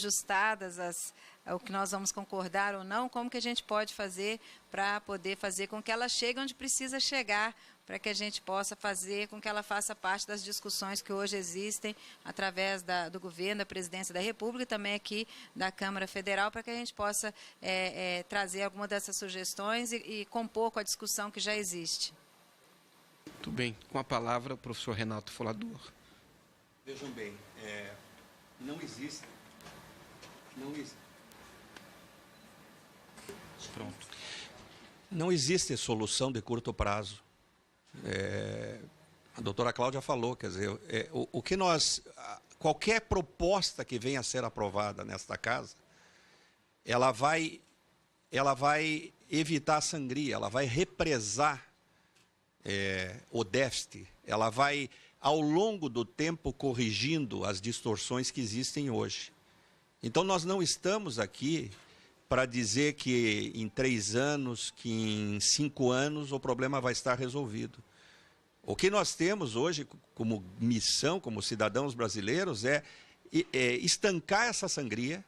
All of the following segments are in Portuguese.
ajustadas ao que nós vamos concordar ou não, como que a gente pode fazer para poder fazer com que ela chegue onde precisa chegar, para que a gente possa fazer com que ela faça parte das discussões que hoje existem através do governo, da presidência da República e também aqui da Câmara Federal, para que a gente possa trazer alguma dessas sugestões e compor com a discussão que já existe. Muito bem. Com a palavra, o professor Renato Folador. Vejam bem, não existe. Pronto. Não existe solução de curto prazo. A doutora Cláudia falou, quer dizer, qualquer proposta que venha a ser aprovada nesta casa, ela vai evitar a sangria, ela vai represar o déficit, ela vai, ao longo do tempo, corrigindo as distorções que existem hoje. Então, nós não estamos aqui para dizer que em 3 anos, que em 5 anos, o problema vai estar resolvido. O que nós temos hoje como missão, como cidadãos brasileiros, é estancar essa sangria,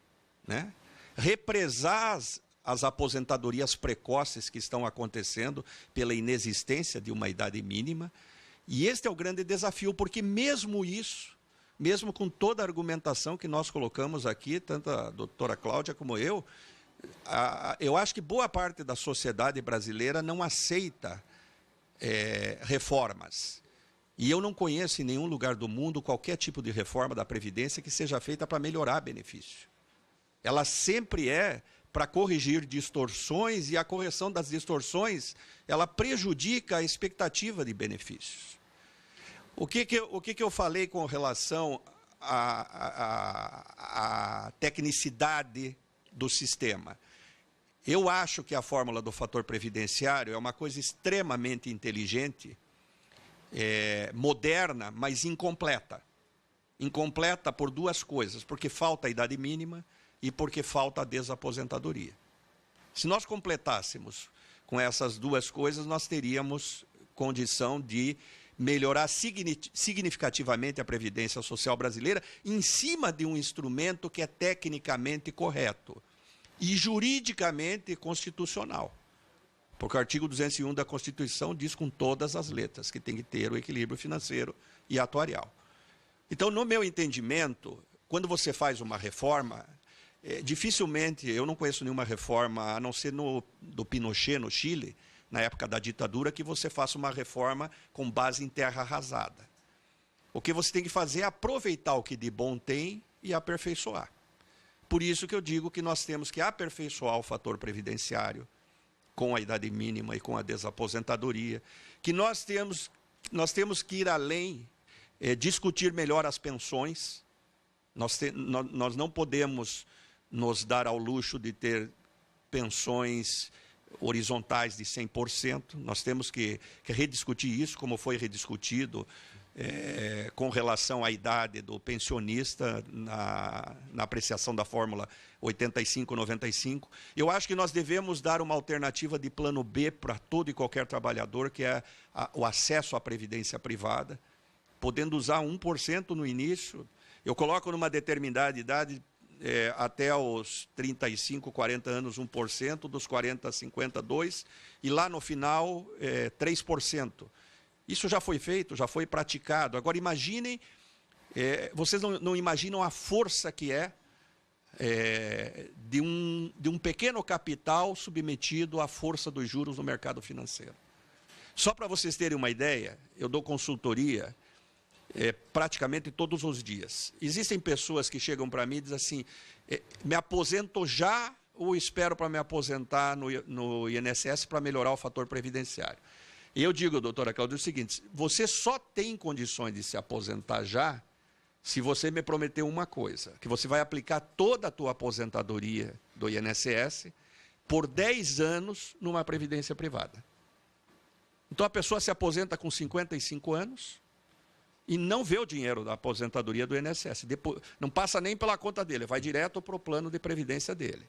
né? Represar as aposentadorias precoces que estão acontecendo pela inexistência de uma idade mínima. E este é o grande desafio, porque mesmo isso, mesmo com toda a argumentação que nós colocamos aqui, tanto a doutora Cláudia como eu acho que boa parte da sociedade brasileira não aceita reformas. E eu não conheço em nenhum lugar do mundo qualquer tipo de reforma da Previdência que seja feita para melhorar benefício. Ela sempre é para corrigir distorções, e a correção das distorções, ela prejudica a expectativa de benefícios. O que eu falei com relação à tecnicidade do sistema? Eu acho que a fórmula do fator previdenciário é uma coisa extremamente inteligente, moderna, mas incompleta. Incompleta por 2 coisas, porque falta a idade mínima e porque falta a desaposentadoria. Se nós completássemos com essas 2 coisas, nós teríamos condição de melhorar significativamente a Previdência Social brasileira em cima de um instrumento que é tecnicamente correto e juridicamente constitucional. Porque o artigo 201 da Constituição diz com todas as letras que tem que ter o equilíbrio financeiro e atuarial. Então, no meu entendimento, quando você faz uma reforma, dificilmente, eu não conheço nenhuma reforma, a não ser do Pinochet no Chile, na época da ditadura, que você faça uma reforma com base em terra arrasada. O que você tem que fazer é aproveitar o que de bom tem e aperfeiçoar. Por isso que eu digo que nós temos que aperfeiçoar o fator previdenciário com a idade mínima e com a desaposentadoria, que nós temos que ir além, discutir melhor as pensões. Nós não podemos nos dar ao luxo de ter pensões horizontais de 100%, nós temos que rediscutir isso, como foi rediscutido com relação à idade do pensionista na apreciação da fórmula 85-95. Eu acho que nós devemos dar uma alternativa de plano B para todo e qualquer trabalhador, que é o acesso à previdência privada, podendo usar 1% no início. Eu coloco numa determinada idade, até os 35, 40 anos, 1%, dos 40 a 50, 2%, e lá no final, 3%. Isso já foi feito, já foi praticado. Agora, imaginem, vocês não imaginam a força que de um pequeno capital submetido à força dos juros no mercado financeiro. Só para vocês terem uma ideia, eu dou consultoria praticamente todos os dias. Existem pessoas que chegam para mim e dizem assim, me aposento já ou espero para me aposentar no INSS para melhorar o fator previdenciário? E eu digo, doutora Cláudia, o seguinte, você só tem condições de se aposentar já se você me prometer uma coisa, que você vai aplicar toda a tua aposentadoria do INSS por 10 anos numa previdência privada. Então a pessoa se aposenta com 55 anos e não vê o dinheiro da aposentadoria do INSS. Depois, não passa nem pela conta dele, vai direto para o plano de previdência dele.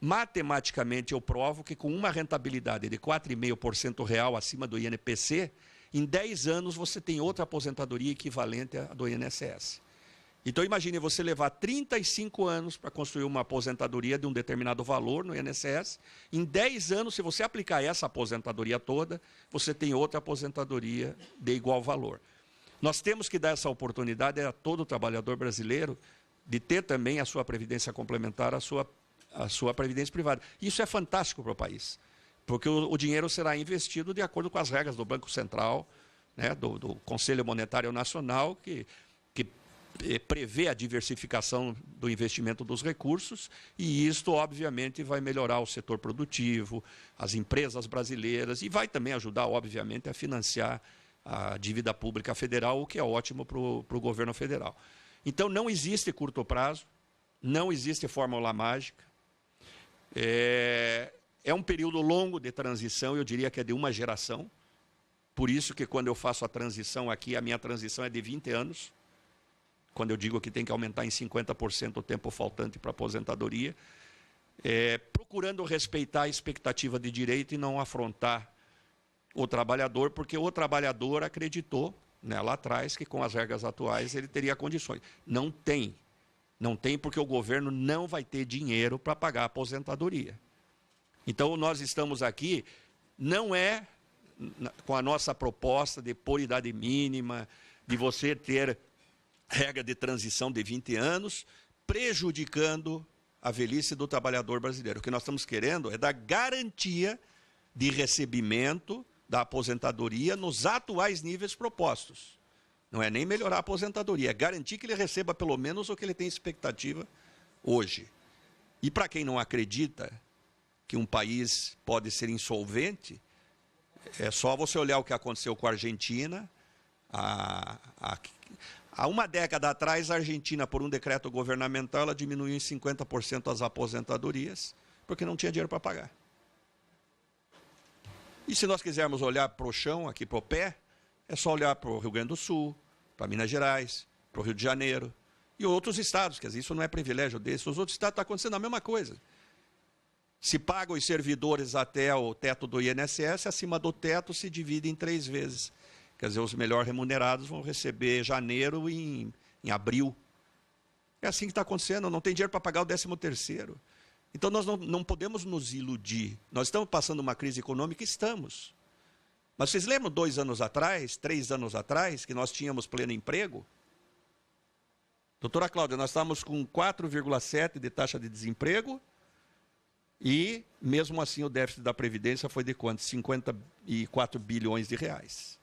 Matematicamente, eu provo que com uma rentabilidade de 4,5% real acima do INPC, em 10 anos você tem outra aposentadoria equivalente à do INSS. Então, imagine você levar 35 anos para construir uma aposentadoria de um determinado valor no INSS. Em 10 anos, se você aplicar essa aposentadoria toda, você tem outra aposentadoria de igual valor. Nós temos que dar essa oportunidade a todo trabalhador brasileiro de ter também a sua previdência complementar, a sua previdência privada. Isso é fantástico para o país, porque o dinheiro será investido de acordo com as regras do Banco Central, né, do Conselho Monetário Nacional, que prevê a diversificação do investimento dos recursos, e isto, obviamente, vai melhorar o setor produtivo, as empresas brasileiras, e vai também ajudar, obviamente, a financiar a dívida pública federal, o que é ótimo para o governo federal. Então, não existe curto prazo, não existe fórmula mágica. É um período longo de transição, eu diria que é de uma geração. Por isso que, quando eu faço a transição aqui, a minha transição é de 20 anos. Quando eu digo que tem que aumentar em 50% o tempo faltante para a aposentadoria, procurando respeitar a expectativa de direito e não afrontar o trabalhador, porque o trabalhador acreditou, né, lá atrás, que com as regras atuais ele teria condições. Não tem. Não tem, porque o governo não vai ter dinheiro para pagar a aposentadoria. Então, nós estamos aqui, não é com a nossa proposta de pôr idade mínima, de você ter regra de transição de 20 anos, prejudicando a velhice do trabalhador brasileiro. O que nós estamos querendo é dar garantia de recebimento da aposentadoria nos atuais níveis propostos. Não é nem melhorar a aposentadoria, é garantir que ele receba pelo menos o que ele tem expectativa hoje. E para quem não acredita que um país pode ser insolvente, é só você olhar o que aconteceu com a Argentina. Há uma década atrás, a Argentina, por um decreto governamental, ela diminuiu em 50% as aposentadorias, porque não tinha dinheiro para pagar. E se nós quisermos olhar para o chão, aqui para o pé, é só olhar para o Rio Grande do Sul, para Minas Gerais, para o Rio de Janeiro e outros estados, quer dizer, isso não é privilégio desses, os outros estados está acontecendo a mesma coisa. Se pagam os servidores até o teto do INSS, acima do teto se divide em 3 vezes. Quer dizer, os melhor remunerados vão receber janeiro em abril. É assim que está acontecendo, não tem dinheiro para pagar o 13º. Então, nós não podemos nos iludir. Nós estamos passando uma crise econômica? Estamos. Mas vocês lembram 2 anos atrás, 3 anos atrás, que nós tínhamos pleno emprego? Doutora Cláudia, nós estávamos com 4,7% de taxa de desemprego e, mesmo assim, o déficit da Previdência foi de quanto? 54 bilhões de reais.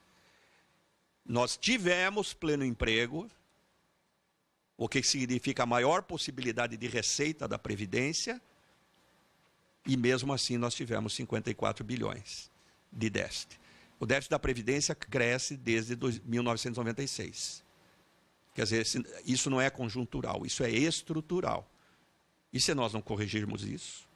Nós tivemos pleno emprego, o que significa a maior possibilidade de receita da Previdência, e mesmo assim nós tivemos 54 bilhões de déficit. O déficit da Previdência cresce desde 1996. Quer dizer, isso não é conjuntural, isso é estrutural. E se nós não corrigirmos isso,